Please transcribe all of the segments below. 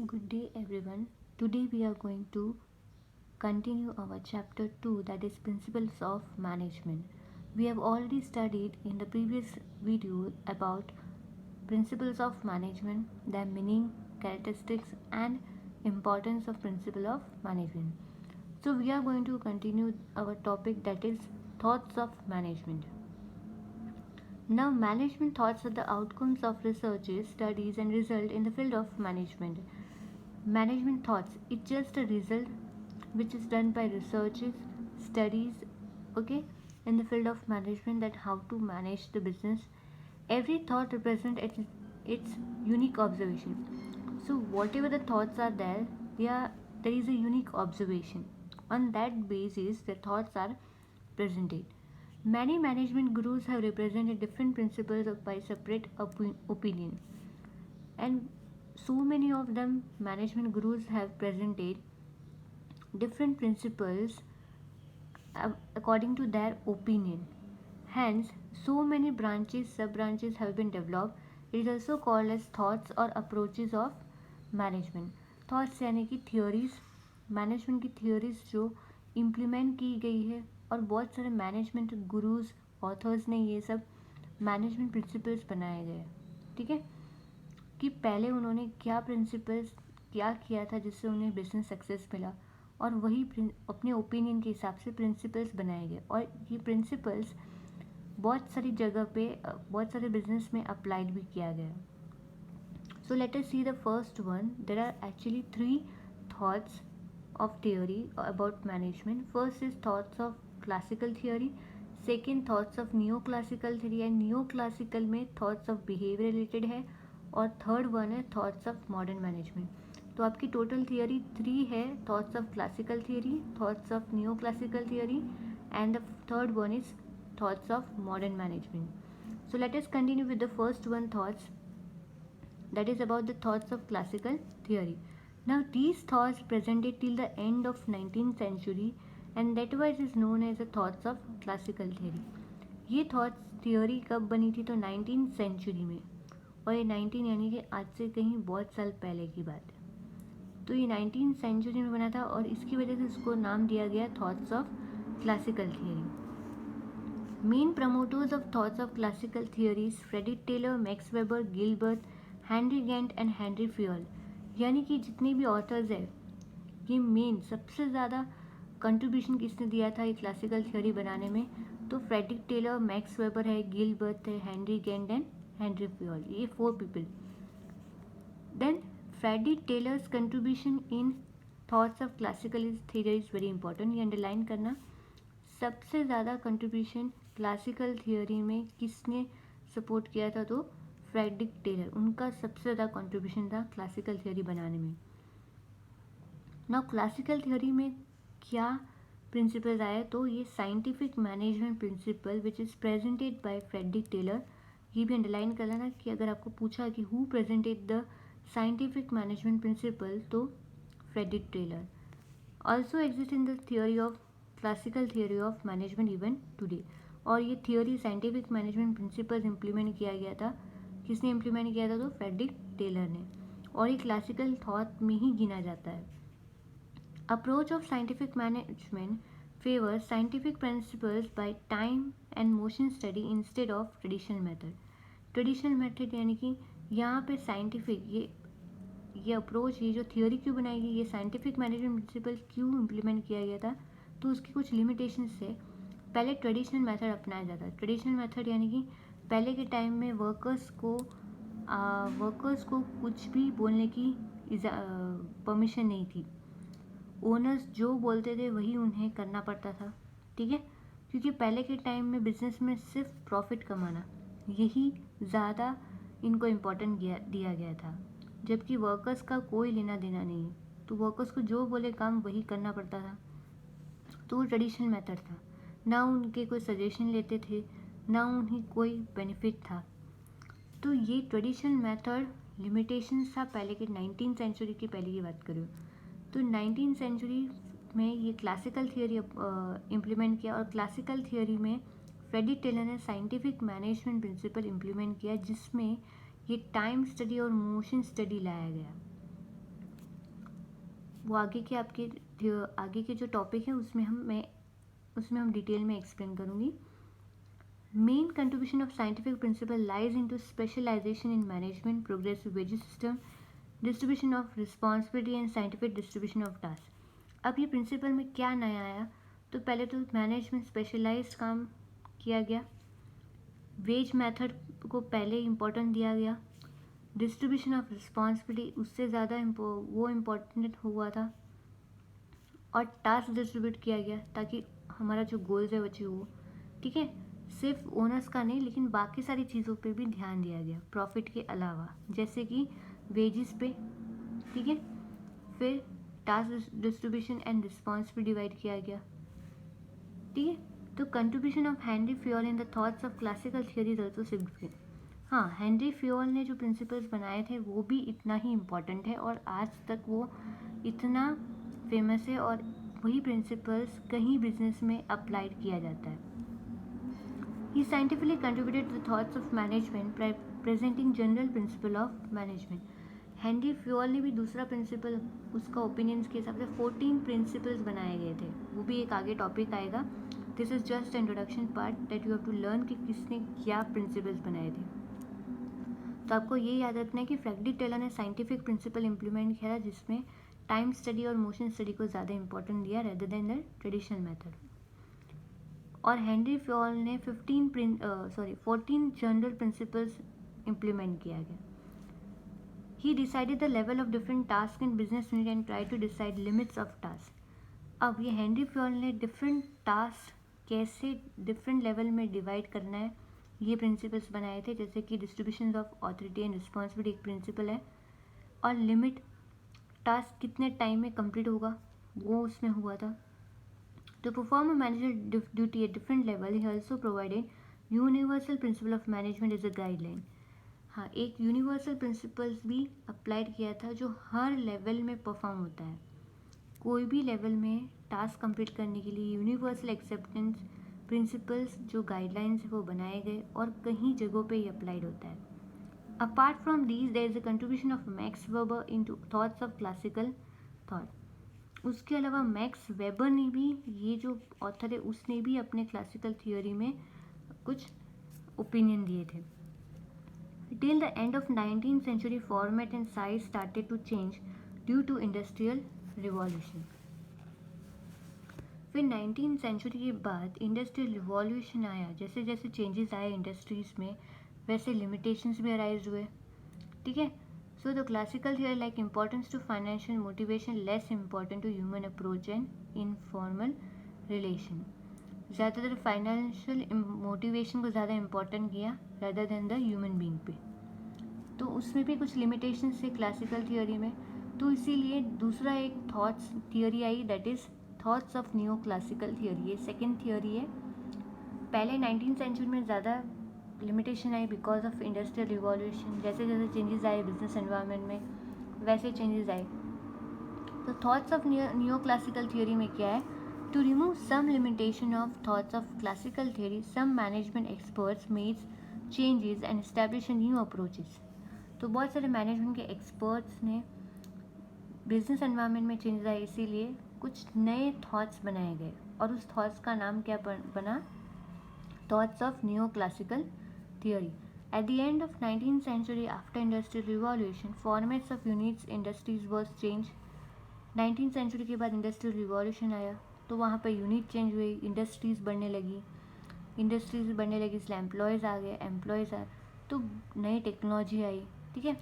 Good day, everyone. Today we are going to continue our chapter 2, that is Principles of Management. We have already studied in the previous video about principles of management, their meaning, characteristics, and importance of principle of management. So we are going to continue our topic, that is thoughts of management. Now, management thoughts are the outcomes of researches, studies, and result in the field of management. Management thoughts, it's just a result which is done by researches, studies, okay, in the field of management, that how to manage the business. Every thought represents its unique observation. So whatever the thoughts are there, there is a unique observation. On that basis, the thoughts are presented. Many management gurus have represented different principles by separate opinion, and so many of them management gurus have presented different principles according to their opinion. Hence, so many branches, sub branches have been developed. It is also called as thoughts or approaches of management. Thoughts यानी कि theories, management की theories जो implement की गई है, और बहुत सारे मैनेजमेंट गुरुज, ऑथर्स ने ये सब मैनेजमेंट प्रिंसिपल्स बनाए गए। ठीक है, कि पहले उन्होंने क्या प्रिंसिपल्स क्या किया था जिससे उन्हें बिजनेस सक्सेस मिला, और वही अपने ओपिनियन के हिसाब से प्रिंसिपल्स बनाए गए, और ये प्रिंसिपल्स बहुत सारी जगह पे बहुत सारे बिजनेस में अप्लाइड भी किया गया। So let us see the first one. There are actually 3 thoughts of theory about management. First is thoughts of classical theory, second thoughts of neoclassical theory, and neoclassical में thoughts of behavior related है, और third one है thoughts of modern management. तो आपकी total theory 3 है, thoughts of classical theory, thoughts of new classical theory, and the third one is thoughts of modern management. So let us continue with the first one thoughts, that is about the thoughts of classical theory. Now these thoughts presented till the end of 19th century, and that was is known as the thoughts of classical theory. ये thoughts theory कब बनी थी? तो 19th century में, और ये 19 यानी कि आज से कहीं बहुत साल पहले की बात है। तो ये 19th century में बना था, और इसकी वजह से इसको नाम दिया गया thoughts of classical theory. Main promoters of thoughts of classical theories Frederick Taylor, Max Weber, Gilbert, Henry Gantt and Henry Fayol. यानी कि जितने भी ऑथर्स है, ये मेन सबसे ज़्यादा कंट्रीब्यूशन किसने दिया था ये क्लासिकल थ्योरी बनाने में? तो फ्रेडरिक टेलर, मैक्स वेबर है, गिलबर्ट है, Henry Gantt and Henry Fayol, ये 4 people. Then Frederick Taylor's contribution in thoughts of classical theory is very important. ये अंडरलाइन करना, सबसे ज़्यादा कंट्रीब्यूशन क्लासिकल थियोरी में किसने सपोर्ट किया था? तो फ्रेडरिक टेलर, उनका सबसे ज़्यादा कंट्रीब्यूशन था क्लासिकल थियोरी बनाने में. नाउ क्लासिकल थियोरी में क्या प्रिंसिपल्स आए? तो ये scientific management principle which is presented by Frederick Taylor. ये भी अंडरलाइन कर लेना कि अगर आपको पूछा कि who presented the scientific management principle, तो Frederick Taylor. Also exist in the theory of classical theory of management even today. और ये theory scientific management principles implement किया गया था. किसने इम्प्लीमेंट किया था? तो फ्रेडरिक टेलर ने, और ये क्लासिकल थॉट में ही गिना जाता है. Approach of scientific management favour scientific principles by time and motion study instead of traditional method. Traditional method यानी कि यहाँ पे साइंटिफिक ये अप्रोच, ये जो थियोरी क्यों बनाई गई, ये साइंटिफिक मैनेजमेंट प्रिंसिपल क्यों इम्प्लीमेंट किया गया था? तो उसकी कुछ लिमिटेशंस से पहले ट्रेडिशनल मेथड अपनाया जाता है. ट्रेडिशनल मेथड यानी कि पहले के टाइम में वर्कर्स को कुछ भी बोलने की परमिशन नहीं थी. ओनर्स जो बोलते थे वही उन्हें करना पड़ता था. ठीक है, क्योंकि पहले के टाइम में बिजनेस में सिर्फ प्रॉफिट कमाना यही ज़्यादा इनको इम्पोर्टेंट दिया गया था, जबकि वर्कर्स का कोई लेना देना नहीं है. तो वर्कर्स को जो बोले काम वही करना पड़ता था. तो वो ट्रेडिशनल मेथड था. ना उनके कोई सजेशन लेते थे, ना उन्हें कोई बेनिफिट था. तो ये ट्रेडिशनल मेथड लिमिटेशंस था पहले के 19th सेंचुरी की पहले की बात करूँ तो 19th सेंचुरी में ये क्लासिकल थियोरी इम्प्लीमेंट किया, और क्लासिकल थियोरी में फ्रेडरिक टेलर ने साइंटिफिक मैनेजमेंट प्रिंसिपल इम्प्लीमेंट किया, जिसमें ये टाइम स्टडी और मोशन स्टडी लाया गया. वो आगे के आगे के जो टॉपिक है उसमें हम डिटेल में एक्सप्लेन करूँगी. Main contribution of scientific principle lies into specialization in management, progressive wages system, distribution of responsibility and scientific distribution of tasks. अब ये प्रिंसिपल में क्या नया आया, तो पहले तो मैनेजमेंट स्पेशलाइज्ड काम किया गया, वेज मेथड को पहले इम्पोर्टेंट दिया गया, डिस्ट्रीब्यूशन ऑफ रिस्पॉन्सिबिलिटी उससे ज़्यादा वो इम्पोर्टेंट हुआ था, और टास्क डिस्ट्रीब्यूट किया गया ताकि हमारा जो गोल्स है वो अचीव हो. ठीक है, सिर्फ ओनर्स का नहीं लेकिन बाकी सारी चीज़ों पे भी ध्यान दिया गया प्रॉफिट के अलावा, जैसे कि वेजिस पे. ठीक है, फिर टास्क डिस्ट्रीब्यूशन एंड रिस्पॉन्स पे डिवाइड किया गया. ठीक है, तो contribution of Henry Fayol in the thoughts of classical theory is also significant. हाँ, हेनरी फ्योल ने जो प्रिंसिपल्स बनाए थे वो भी इतना ही इम्पॉर्टेंट है और आज तक वो इतना फेमस है और वही प्रिंसिपल्स कहीं बिजनेस में अप्लाइड किया जाता है. He scientifically contributed to the thoughts of management, presenting general principle of management. Henry Fayol ने भी दूसरा प्रिंसिपल, उसका ओपिनियंस के हिसाब से 14 प्रिंसिपल्स बनाए गए थे. वो भी एक आगे टॉपिक आएगा. This is just introduction part that you have to learn कि किसने क्या प्रिंसिपल्स बनाए थे. तो आपको ये याद रखना है कि फ्रैडरिक टेलर ने साइंटिफिक प्रिंसिपल इंप्लीमेंट किया जिसमें टाइम स्टडी और मोशन स्टडी को ज़्यादा इंपॉर्टेंट दिया rather than the traditional method. और हेनरी फ्योल ने 14 जनरल प्रिंसिपल्स इम्प्लीमेंट किया गया. He decided the level of different task in business unit and try to decide limits of task. अब ये हेनरी फ्योल ने डिफरेंट टास्क कैसे different level में divide करना है ये प्रिंसिपल्स बनाए थे, जैसे कि distribution of authority and responsibility एक प्रिंसिपल है, और लिमिट टास्क कितने टाइम में कंप्लीट होगा वो उसमें हुआ था. To perform a managerial duty at different level, he also provided universal principle of management as a guideline. हाँ, एक यूनिवर्सल प्रिंसिपल्स भी अप्लाइड किया था जो हर लेवल में परफॉर्म होता है. कोई भी लेवल में टास्क कंप्लीट करने के लिए यूनिवर्सल एक्सेप्टेंस प्रिंसिपल्स जो गाइडलाइंस है वो बनाए गए और कहीं जगहों पे ये अप्लाइड होता है. Apart from these there is a contribution of Max Weber into thoughts of classical thought. उसके अलावा मैक्स वेबर ने भी, ये जो ऑथर है उसने भी अपने क्लासिकल थियोरी में कुछ ओपिनियन दिए थे. Till the end of 19th century format and size started to change due to industrial revolution. फिर 19th सेंचुरी के बाद इंडस्ट्रियल रिवॉल्यूशन आया. जैसे जैसे चेंजेस आए इंडस्ट्रीज़ में वैसे लिमिटेशंस भी अराइज हुए. ठीक है, so the classical theory like importance to financial motivation, less important to human approach and informal relation. ज़्यादातर फाइनेंशियल मोटिवेशन को ज़्यादा इम्पोर्टेंट किया rather than the human being पे. तो उसमें भी कुछ लिमिटेशंस थे क्लासिकल थियोरी में. तो इसीलिए दूसरा एक thoughts theory I that is thoughts of new classical theory. ये सेकेंड थियोरी है. पहले 19th सेंचुरी में ज़्यादा limitation I because of industrial revolution. जैसे जैसे चेंजेस आए बिजनेस एनवायरनमेंट में वैसे चेंजेस आए. तो thoughts of new classical theory में क्या है, to remove some limitation of thoughts of classical theory some management experts made changes and establish new approaches. तो बहुत सारे मैनेजमेंट के एक्सपर्ट्स ने बिजनेस एनवायरनमेंट में चेंजेस आए इसीलिए कुछ नए थॉट्स बनाए गए और उस थॉट्स का नाम क्या बना, thoughts of new classical theory. At the end of 19th century, after industrial revolution, formats of units industries was changed. 19th century के बाद इंडस्ट्रियल रिवॉल्यूशन आया तो वहाँ पर यूनिट चेंज हुई, इंडस्ट्रीज़ बढ़ने लगी. इंडस्ट्रीज़ बढ़ने लगी इसलिए एम्प्लॉयज़ आ गए, एम्प्लॉयज़ आ तो नई टेक्नोलॉजी आई. ठीक है,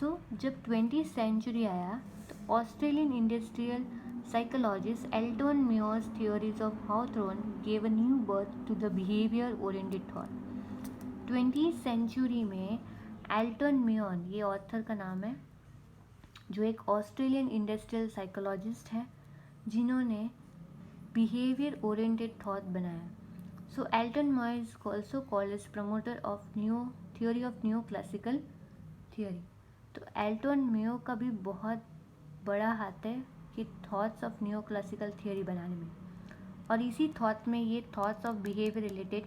सो जब 20th सेंचुरी आया तो Australian industrial psychologist Elton Mayo's theories of Hawthorne gave a new birth to the behaviour oriented thought. 20th century में एल्टन म्योर, ये ऑथर का नाम है, जो एक ऑस्ट्रेलियन इंडस्ट्रियल साइकोलॉजिस्ट है जिन्होंने बिहेवियर ओरिएंटेड थॉट बनाया. So Elton Mayo is also called as promoter of new theory of new classical theory. तो एल्टन म्योर का भी बहुत बड़ा हाथ है कि thoughts of new classical theory बनाने में. और इसी थॉट में ये thoughts of behaviour related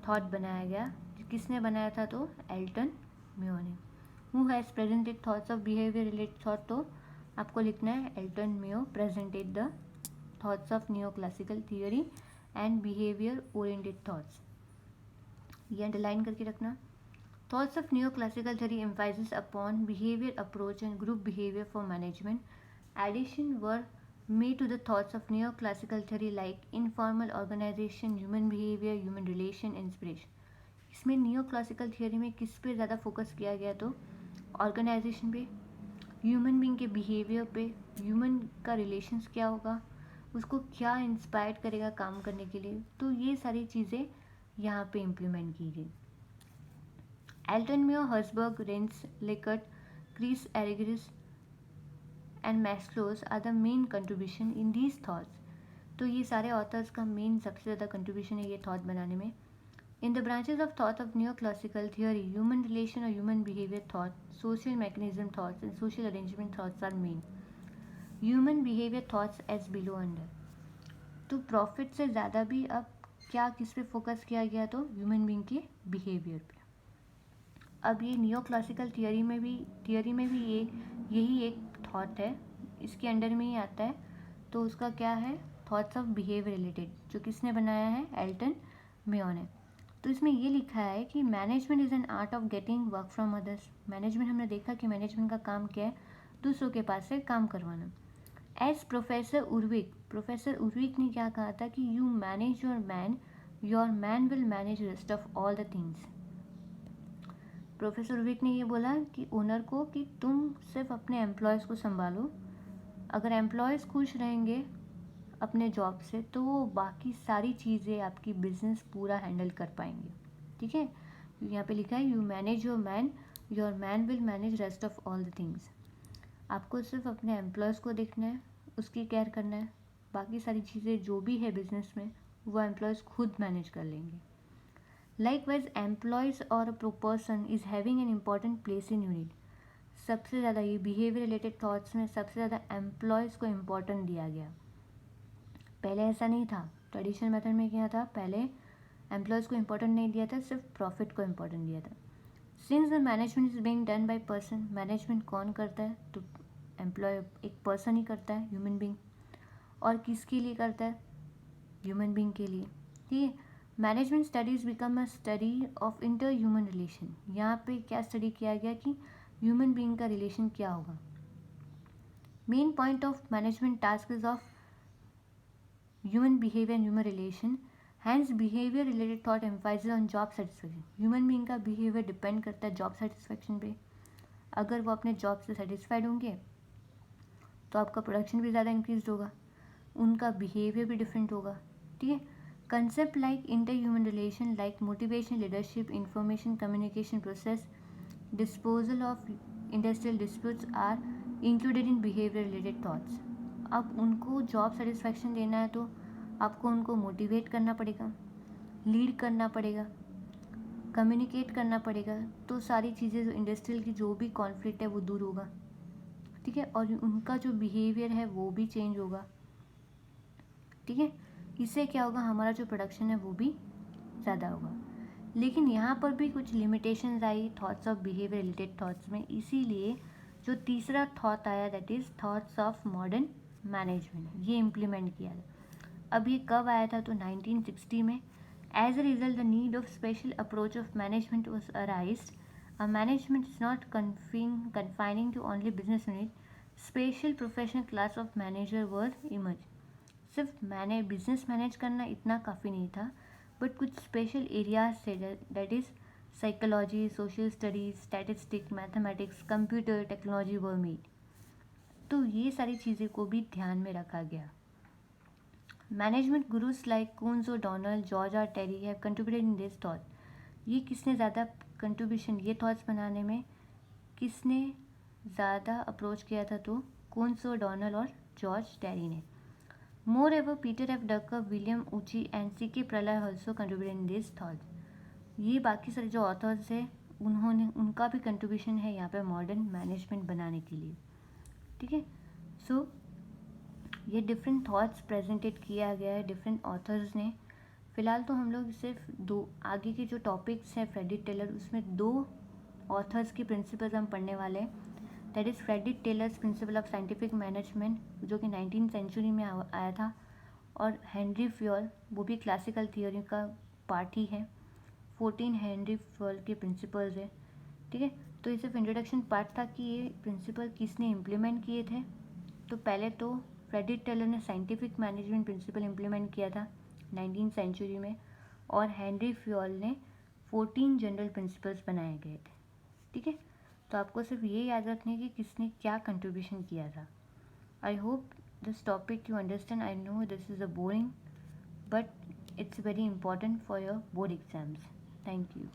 thought बनाया गया. किसने बनाया था, तो एल्टन म्योर ने. Who has presented thoughts of behaviour related thought, तो आपको लिखना है Elton Mayo presented the thoughts of neo classical theory and behaviour oriented thoughts, ये अंडरलाइन करके रखना। Thoughts of neo classical theory emphasises upon behaviour approach and group behaviour for management. Addition were made to the thoughts of neoclassical theory like informal organization, human behavior, human relation, inspiration। इसमें neoclassical theory में किस पे ज़्यादा focus किया गया, तो organisation पे, human being के बिहेवियर पे, ह्यूमन का रिलेशंस क्या होगा, उसको क्या इंस्पायर करेगा काम करने के लिए, तो ये सारी चीज़ें यहाँ पे इम्प्लीमेंट की गई। Elton Mayo, Herzberg, Rensis, Likert, Chris Argyris and Maslow's are the main contribution in these thoughts. तो ये सारे ऑथर्स का मेन सबसे ज़्यादा कंट्रीब्यूशन है ये थॉट बनाने में। In the branches of thought of neoclassical theory, human relation और human behaviour thought, social mechanism thoughts and social arrangement thoughts are main. Human behaviour thoughts as below under. तो profit से ज़्यादा भी अब क्या किस पे फोकस किया गया, तो ह्यूमन बीइंग के बिहेवियर पे। अब ये नियोक्लासिकल थियोरी में भी यही एक थॉट है, इसके अंडर में ही आता है। तो उसका क्या है, थॉट्स ऑफ बिहेवियर रिलेटेड, जो किसने बनाया है, एल्टन मेयो ने। तो इसमें ये लिखा है कि management is an art of getting work from others. Management, हमने देखा कि मैनेजमेंट का काम क्या है, दूसरों के पास से काम करवाना। एज प्रोफेसर उर्विक ने क्या कहा था कि you manage your man will manage rest of all the things. Professor Urwick ने ये बोला कि ओनर को कि तुम सिर्फ अपने एम्प्लॉयज़ को संभालो, अगर एम्प्लॉयज़ खुश रहेंगे अपने जॉब से तो वो बाकी सारी चीज़ें आपकी बिजनेस पूरा हैंडल कर पाएंगे। ठीक है, यहाँ पे लिखा है you manage your man will manage rest of all the things. आपको सिर्फ अपने एम्प्लॉयज़ को देखना है, उसकी केयर करना है, बाकी सारी चीज़ें जो भी है बिजनेस में वो एम्प्लॉयज़ खुद मैनेज कर लेंगे। Likewise, employees or a person is having an important place in unit। सबसे ज़्यादा ये बिहेवियर रिलेटेड थॉट्स में सबसे ज़्यादा एम्प्लॉयज़ को इम्पोर्टेंट दिया गया। पहले ऐसा नहीं था, ट्रेडिशनल मेथड में क्या था, पहले एम्प्लॉयज़ को इम्पोर्टेंट नहीं दिया था, सिर्फ प्रॉफिट को इम्पोर्टेंट दिया था। Since the management is being done by person, management कौन करता है, तो एम्प्लॉय एक पर्सन ही करता है, ह्यूमन बीइंग। और किसके लिए करता है, ह्यूमन बीइंग के लिए। ठीक है, management studies become a study of inter human relation. यहाँ पे क्या स्टडी किया गया कि ह्यूमन बीइंग का रिलेशन क्या होगा। Main point of management task is of human behaviour and human relation, hence behaviour related thought emphasises on job satisfaction. Human being का बिहेवियर डिपेंड करता है जॉब सेटिस्फेक्शन पे। अगर वो अपने जॉब से सेटिस्फाइड होंगे तो आपका प्रोडक्शन भी ज़्यादा इंक्रीज होगा, उनका बिहेवियर भी डिफरेंट होगा। ठीक है, concept like inter-human relation like motivation, leadership, information communication process, disposal of industrial disputes are included in behavior related thoughts। अब उनको जॉब सेटिस्फैक्शन देना है तो आपको उनको मोटिवेट करना पड़ेगा, लीड करना पड़ेगा, कम्युनिकेट करना पड़ेगा, तो सारी चीज़ें जो इंडस्ट्रियल की जो भी कॉन्फ्लिक्ट है वो दूर होगा। ठीक है, और उनका जो बिहेवियर है वो भी चेंज होगा। ठीक है, इससे क्या होगा, हमारा जो प्रोडक्शन है वो भी ज़्यादा होगा। लेकिन यहाँ पर भी कुछ limitations I thoughts of behaviour related thoughts में, इसीलिए जो तीसरा थॉट आया that is thoughts of modern management, ये इम्प्लीमेंट किया था। अब ये कब आया था, तो 1960 में। As a result the need of special approach of management was arised. A management is not confining to only business unit, special professional class of manager were emerge. सिर्फ बिजनेस मैनेज करना इतना काफ़ी नहीं था, बट कुछ special areas थे that is psychology, social studies, statistics, mathematics, computer technology were made. तो ये सारी चीज़ें को भी ध्यान में रखा गया। Management gurus like Koontz O'Donnell, George R Terry have contributed in this thought. ये किसने ज़्यादा कंट्रीब्यूशन, ये थॉट्स बनाने में किसने ज़्यादा अप्रोच किया था, तो कून्स ओडोनल और जॉर्ज टेरी ने। Moreover, Peter F. Drucker, William Uchi and C.K. Pralay also contributed in this thought। ये बाकी सारे जो ऑथर्स हैं उनका भी कंट्रीब्यूशन है यहाँ पे मॉडर्न मैनेजमेंट बनाने के लिए। ठीक है, सो ये डिफरेंट थॉट्स प्रेजेंटेड किया गया है डिफरेंट ऑथर्स ने। फ़िलहाल तो हम लोग सिर्फ दो आगे के जो टॉपिक्स हैं फ्रेडरिक टेलर, उसमें दो ऑथर्स के प्रिंसिपल्स हम पढ़ने वाले हैं। That is Frederick Taylor's principle of scientific management, जो कि 19th सेंचुरी में आया था। और हेनरी फ्योल, वो भी क्लासिकल थियोरी का पार्ट ही है। 14 हेनरी फ्योल के प्रिंसिपल्स है, ठीक है। तो ये सिर्फ इंट्रोडक्शन पार्ट था कि ये प्रिंसिपल किसने इम्प्लीमेंट किए थे। तो पहले तो फ्रेडरिक टेलर ने साइंटिफिक मैनेजमेंट प्रिंसिपल इम्प्लीमेंट किया था 19th सेंचुरी में, और हेनरी फ्योल ने 14 जनरल प्रिंसिपल्स बनाए गए थे, ठीक है। तो आपको सिर्फ ये याद रखने की किसने क्या कंट्रीब्यूशन किया था। I hope this topic you understand. I know this is a boring, but it's very important for your board exams. Thank you.